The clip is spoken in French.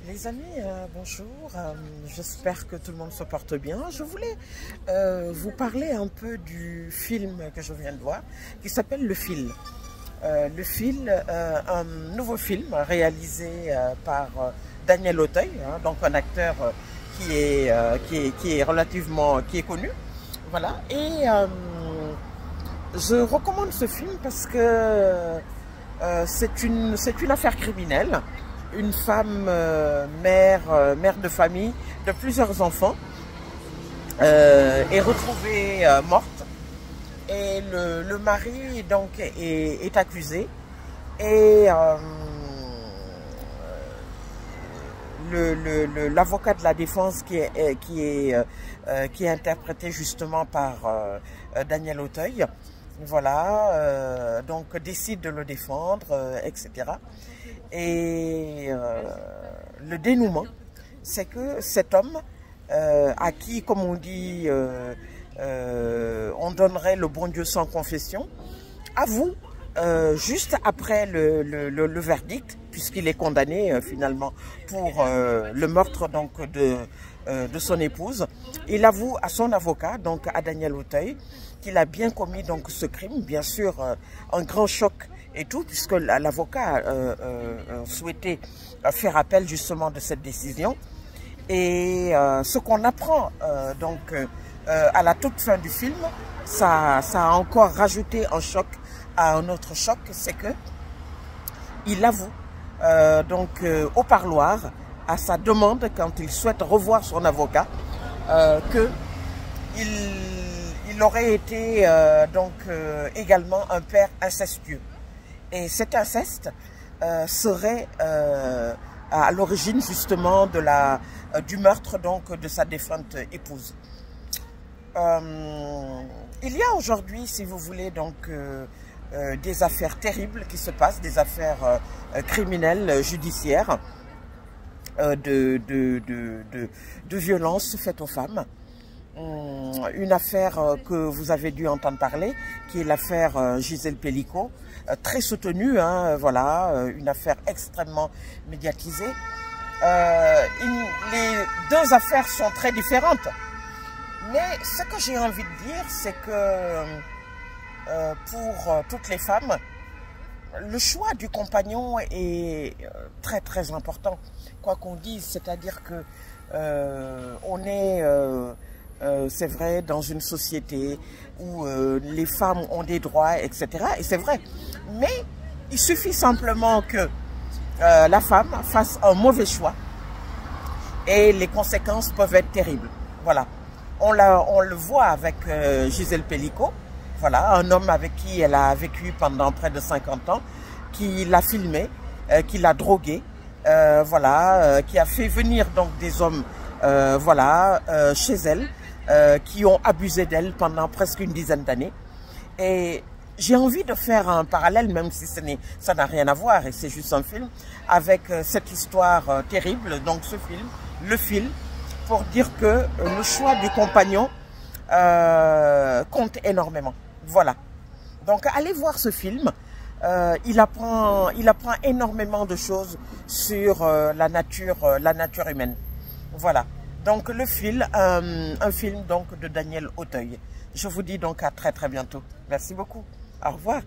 Les amis, bonjour. J'espère que tout le monde se porte bien. Je voulais vous parler un peu du film que je viens de voir, qui s'appelle Le Fil. Le Fil, un nouveau film réalisé par Daniel Auteuil, hein, donc un acteur qui est relativement connu. Voilà. Et je recommande ce film parce que c'est une affaire criminelle. Une femme mère de famille de plusieurs enfants est retrouvée morte et le mari donc est accusé et l'avocat de la défense qui est interprété justement par Daniel Auteuil, voilà, donc décide de le défendre, etc. Et le dénouement, c'est que cet homme, à qui, comme on dit, on donnerait le bon Dieu sans confession, avoue, juste après le verdict, puisqu'il est condamné finalement pour le meurtre donc, de son épouse, il avoue à son avocat, donc à Daniel Auteuil, qu'il a bien commis donc, ce crime, bien sûr un grand choc et tout, puisque l'avocat souhaitait faire appel justement de cette décision. Et ce qu'on apprend donc à la toute fin du film, ça a encore rajouté un choc à un autre choc, c'est que il avoue donc au parloir, à sa demande, quand il souhaite revoir son avocat, que il aurait été donc également un père incestueux. Et cet inceste serait à l'origine justement du meurtre donc, de sa défunte épouse. Il y a aujourd'hui, si vous voulez, donc, des affaires terribles qui se passent, des affaires criminelles, judiciaires, de violences faites aux femmes. Une affaire que vous avez dû entendre parler, qui est l'affaire Gisèle Pelicot, très soutenue, hein, voilà, une affaire extrêmement médiatisée. Les deux affaires sont très différentes, mais ce que j'ai envie de dire, c'est que pour toutes les femmes, le choix du compagnon est très très important, quoi qu'on dise, c'est-à-dire que on est c'est vrai, dans une société où les femmes ont des droits, etc. Et c'est vrai. Mais il suffit simplement que la femme fasse un mauvais choix et les conséquences peuvent être terribles. Voilà. On le voit avec Gisèle Pelicot, voilà, un homme avec qui elle a vécu pendant près de 50 ans, qui l'a filmé, qui l'a drogué, voilà, qui a fait venir donc des hommes voilà, chez elle, qui ont abusé d'elle pendant presque une dizaine d'années. Et j'ai envie de faire un parallèle, même si ça n'a rien à voir, et c'est juste un film, avec cette histoire terrible, donc ce film, Le Fil, pour dire que le choix du compagnon compte énormément. Voilà. Donc allez voir ce film. Il apprend énormément de choses sur la nature humaine. Voilà. Donc Le Fil, un film donc de Daniel Auteuil. Je vous dis donc à très très bientôt. Merci beaucoup. Au revoir.